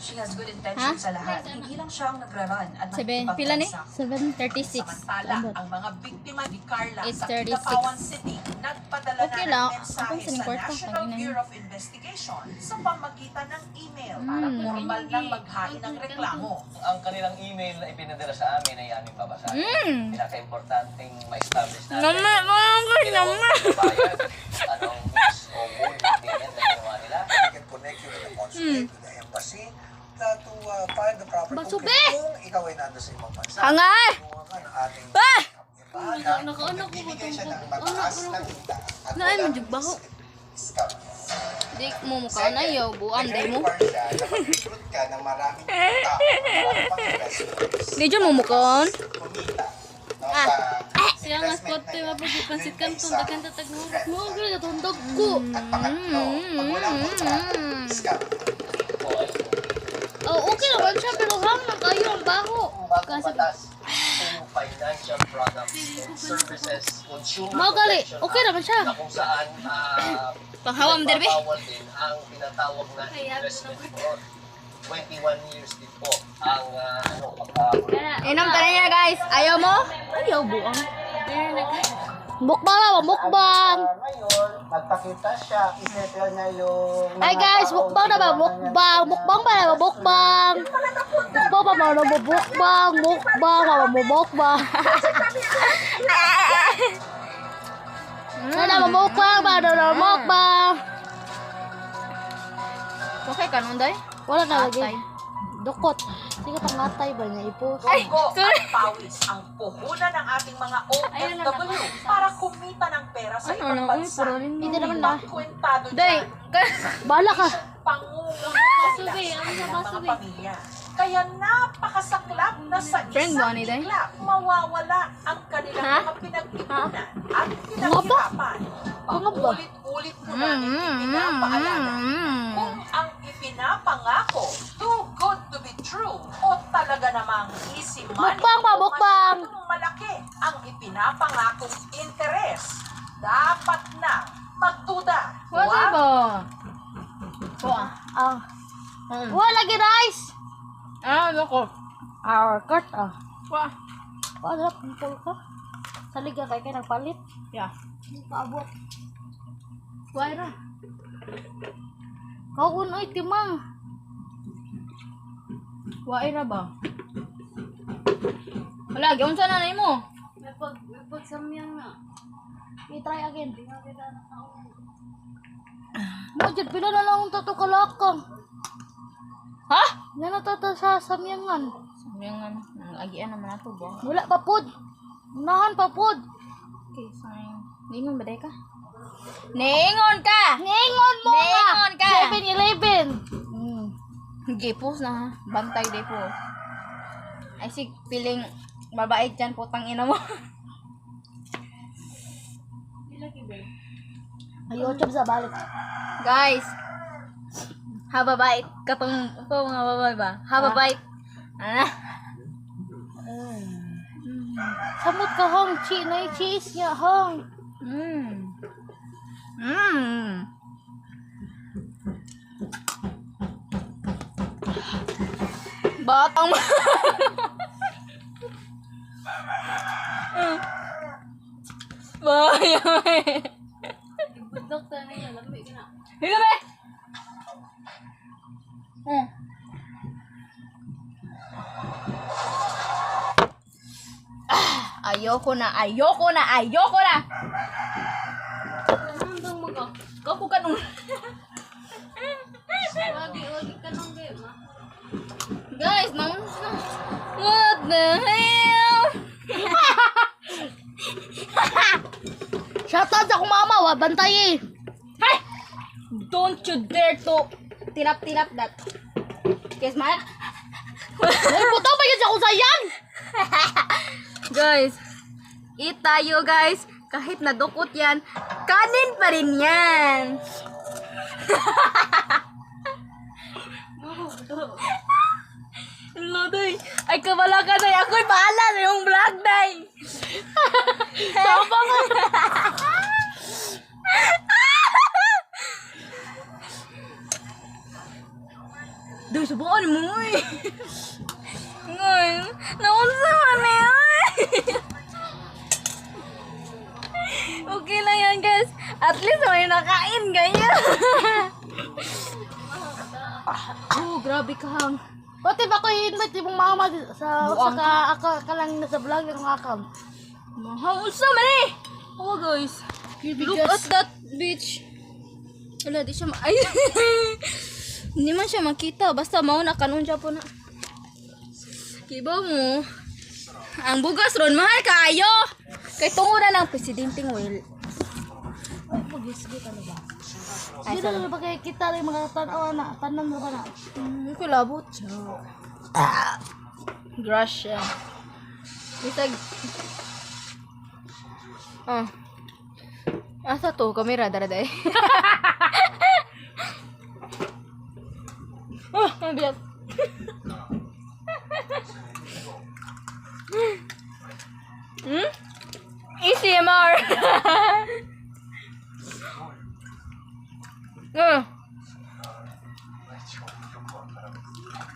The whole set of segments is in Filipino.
She has good intentions sa lahat. Hindi lang siya ang nagra-run at Pila ni? nakikipagbansa. 7:36. Samantala, ang mga biktima ni Carla sa 8:36. Kidapawan City nagpadala Okay na lang. ng mensahe Ako sa sa kwarto, National tangina yun. Bureau of Investigation sa pamagitan ng email para formal nang maghain ng reklamo. Ang kanilang email na ipinadala sa amin ay aming babasahin. Pinaka-importanting ma-establish natin. Naman. Bayan, anong needs o goal payment na ginawa nila. We can connect you with the consulate, with the embassy, to file the proper Basube! complaint kung ikaw ay nandun sa ibang bansa. Hangar! Tulungan ng ating Ah! embahada, Naka-anak ko nagbibigay siya ng matungkol. mataas na kita at Naay, walang madugbaho. discount. Di mo mukha na yaw. Buwan, day mo. Nagre-require siya na mag-recruit ka ng maraming tao, maraming pang investors. Di dyan mo mukha. Kumita, no, Ah. sa Siya nga spot investment tayo na yun. mapag-ipansit Yun kan ay tong sa dagan tatag mo. friend. Mo gira na tong ko. At pangatlo, pag walang kontrata, discount. Oh, okay naman siya pero hang na kayo ang baho. Bagong batas to financial products and services, consumer Mau gali, protection okay naman siya. na kung saan Panghawam, derby. bawal din ang tinatawag na investment fraud. 21 years din po ang Inom ka na niya, guys. Ayaw mo? Ayaw, buang. Mukbang ba? Mukbang. Ngayon, nagpakita siya, isettle na yung... Ay guys, mukbang na ba? Mukbang. Mukbang ba na ba? Mukbang. Mukbang ba na ba? Mukbang. Mukbang ba? Mukbang. Ano ba? Mukbang ba? Mukbang. Okay ka nun, Day? Wala na lagi. Dukot. Sige, pangatay ba niya? Ipo. Dugo at pawis ang puhunan ng ating mga OFW para kumita ng pera sa ibang bansa. Hindi naman na. Kwentado Day, dyan. bala ka. Pangungong Basube, ang ng mga basube. pamilya. Kaya napakasaklap na sa Friend mo, isang ni Day? iglap mawawala ang kanilang Ha? mga pinagtipunan at Nga ba? pinaghirapan. Nga ba? Paulit-ulit ko namin ipinapaalala kung ang ipinapangako too good to be true o talaga namang easy money. Mukbang ba? Mukbang. Masyadong malaki ang ipinapangakong interes. Dapat na magduda. Wala ba? Ah. Wala lagi rice. Loko. Cut Wah. Wala pulpul ka. Saliga kay nagpalit. Yeah. Paabot. Wala. Kaun oy timang. Waay ra ba? Wala, gyud sa nanay mo. May pagsamyang na. I-try again. Mo jud pila na lang tato kalakang. Ha? Yan na tato sa samyangan. Samyangan. Agian naman ato ba? Wala pa pod. Unahan pa pod. Okay, fine. Ningon ba day ka? Ningon ka! Ningon mo Ningon ka! 7-Eleven. Gipos na ha. Bantay day po. Ay sig piling mabait dyan putang ina mo. Ay, YouTube sa balik. Guys, hababait. Katong ito mga babae ba? Hababait. Samot ka hong. Na cheese niya hong. Batang Bayay. Budok ta na lambi ka na. Hila be. Ayoko na. Nandang mo ka. Kapo ka nung. Wagi ka nang game ha. Guys, what the hell? Shout out sa akong mama, wa bantay eh. Hey! Don't you dare to tilap that. Guys, man. May puto pa yun sa kusayan. Guys, eat tayo guys. Kahit nadukot yan, kanin pa rin yan. Hello, day. Ay, kabala ka, day. Ako'y bahala na yung vlog, day. Saba nga. Day, Gibon mo eh. Ngayon, naunsa man eh. Okay lang yan guys. At least may nakain ganyan. Oh, grabe ka hang. Pati ba ko i-invite yung mama sa ka lang sa vlog ng akam. Mahaunsa man eh. Oh guys. Look at that bitch. Wala, di siya ay. Hindi man siya makita. Basta mauna kanon siya po na. Kiba mo. Ang bugas ron, mahal kayo. Kay tunguran ng presidenteng Will. Ay, pag-isgi ka na ba? Ay, sino na ba kayo kita rin mga tanaw na? Tanan na ba na? Kulabot siya. Gracia. Bisag. Asa to? Kamera, daraday. Ang biyak. ECMR.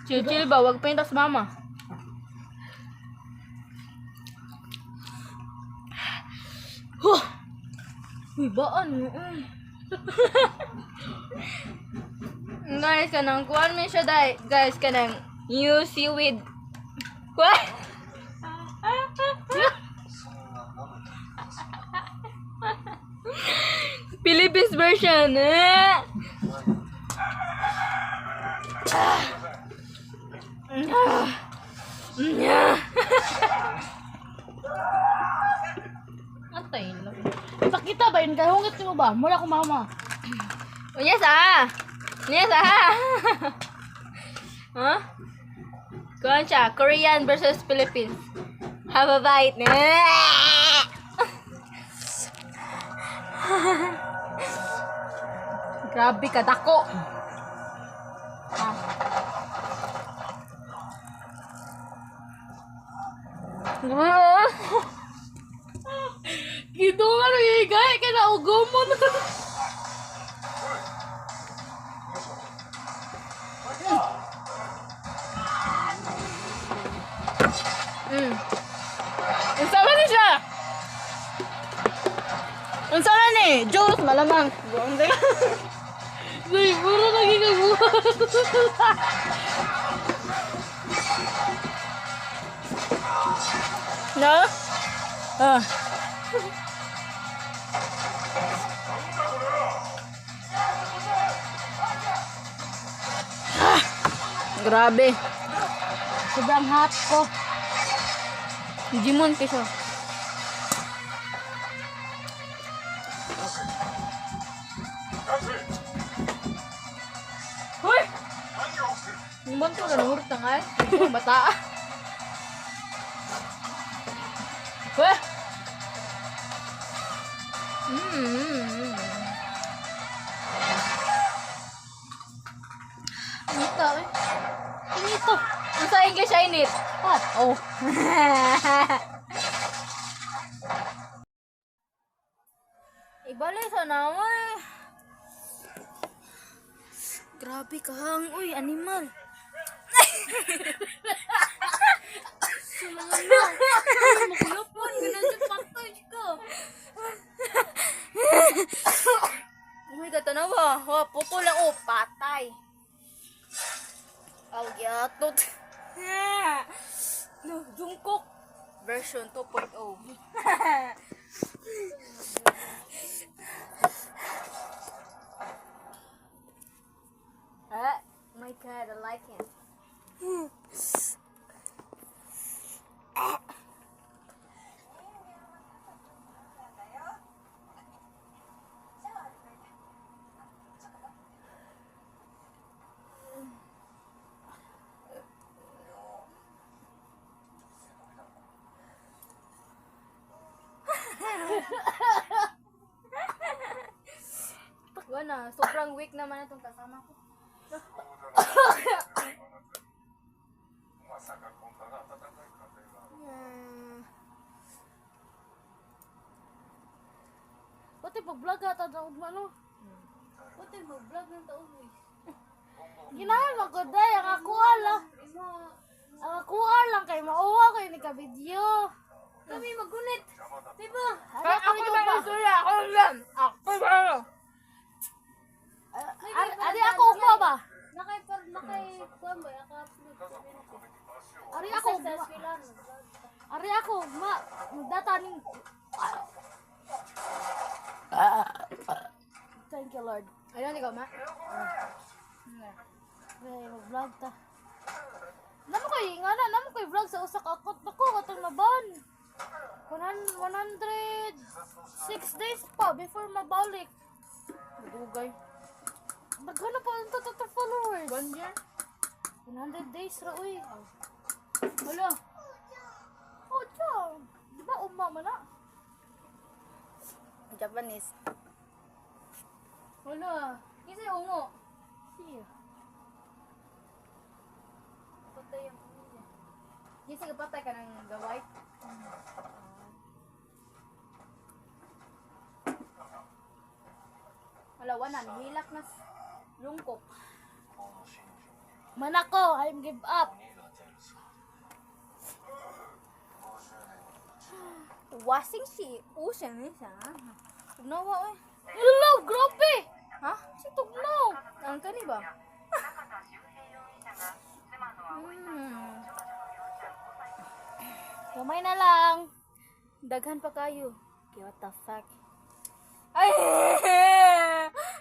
Chill ba? Wag pintas mama. Uy, baan mo. Guys, kanang kuhan mo siya dahil. Guys, kanang new seaweed. What? Philippines version. Atay lang. Pakita ba yun? Kahungit mo ba? Mula ko mama. Unyas ah! Unyas ah! Huh? Kuhan siya. Korean versus Philippines. Have a bite. Grabe ka, dako. Gitu nga nang higay ka na ugomon. Unsa man ni siya? Unsa man ni? Juice malamang. Ay, puro lagi kaguhan. No? Grabe. Sobrang hot ko. Jimon ka siya. Hoy! Yung banto na nurut na nga eh. Yung bata. Hoy! Inito eh. Inito. Ang sa English ay init. Hot. Oh. Ibalik sa naman. Grabe ka hang. Uy, animal. Sulangan mo. Makulapon. Ganun yung patay ko. Oh my God, tanawa. Puto lang. Oh, patay. Algiatot. No, Jungkook version 2.0. My God, I like him. Wala, sobrang weak naman itong kasama ko. Pati pag-vlog ata daw ano? Pati mag-vlog ng taon eh. Ginahan mo ko day, ang akuha lang. Ang akuha lang kay mauwa kayo ni ka-video. Kami magunit. Diba? Kaya ako na masaya, ako lang. Ako lang. Ari ako mo ba? Kuwan ba? Naka-upload. Ari ako. Ari ako, data ning. Thank you, Lord. Ayun, ikaw, ma. Okay, mag-vlog ta. Namo ko'y vlog sa usak akot. Naku, katong naban. 106 days pa before mabalik. Madugay. Nagano pa ang total followers. 1 year? 100 days ra, uy. Wala. Oh, tiyan. Di ba umama na? Japanese. Wala. Kasi ungo. Siya. Patay ang pamilya. Kasi kapatay ka ng gaway. Wala, hilak na lungkok. Manako, I'm give up. Washing si ocean ni siya. Tugnaw ba oy? Hello, grabe. Ha? Si tugnaw. Ang kani ba? Kamay na lang. Daghan pa kayo. Okay, what the fuck? Ay!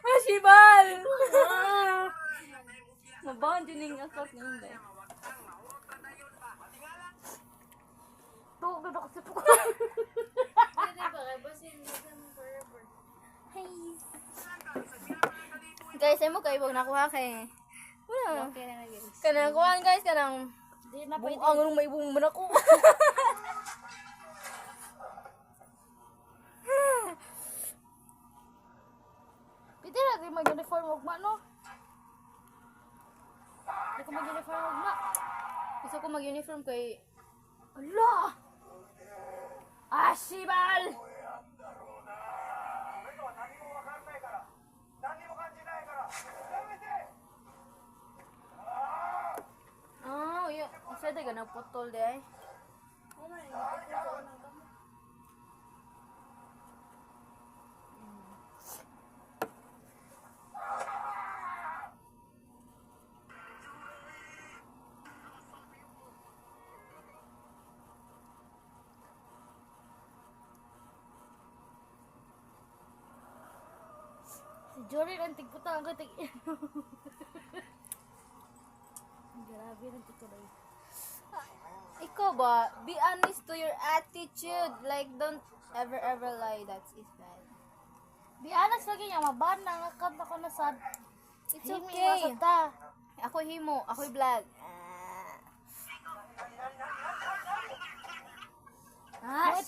Masibal! Mabahan din yung akot niyo, hindi. Tuwa ka kasi po. Pwede ba? Kaya basin mo forever. Hi! Guys, ay mo kayo huwag nakuha kay. Wala. Okay na guys. Kanang kuhaan guys, kanang Di na buang anong may bumban ako. Pwede natin mag-uniform ugma, no? Hindi ko mag-uniform ugma. Gusto ko mag-uniform kay... Ala! Ashibal! Oh, yun. Isa tayo nagputol di ay. Si Jory ang tigputa ang katig. Grabe ng tikuloy. Ikaw ba, be honest to your attitude. Like, don't ever lie. That is bad. Be honest lagi niya, maban na akad ako na sad. It's okay. Ako himo, ako vlog.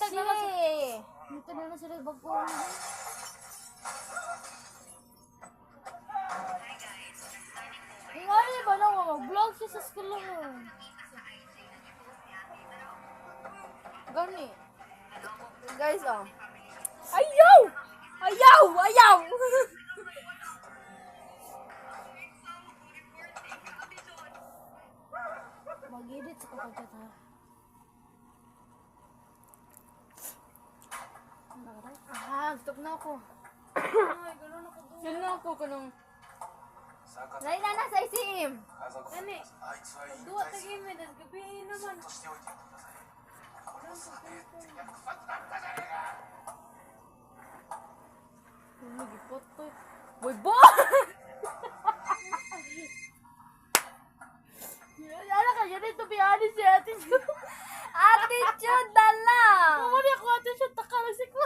Shit! Ito na sila bagong. Ingani ba na mag-vlog siya sa school mo? Gani. Guys, oh. Ayaw! Ayaw! Ayaw! Mag-edit sa kapatid ha. Stop na ako. Ay, gano'n ako doon. Yan na ako kanong... Nay na sa isim! Kani, duwa tagi mo, das gabihin naman. Nagipot to. Boy, bo! Ano ka, yan ito biyani si attitude. Attitude na lang! Mamali ako attitude, takalasik mo.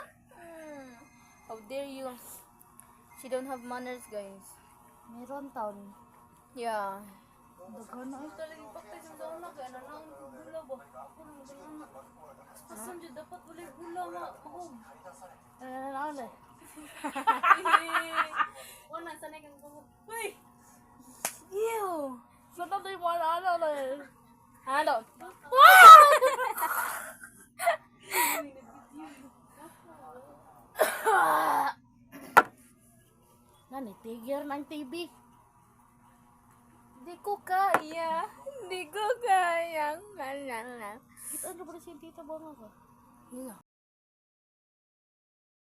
How dare you? She don't have manners, guys. Meron taon. Yeah. Daghan na ay talaga ipatay sa una kaya na lang gula ba? Ako nang gula. Asan jud dapat wala gula nga. Ako. Ano? Wala sanay kang buhok. Uy. Ew! Saan na tayo ano na eh? Ano? Nani, tigir ng TV. Di ko kaya. Di ko kaya. Kita ano ba si tita ba nga ka? Wala.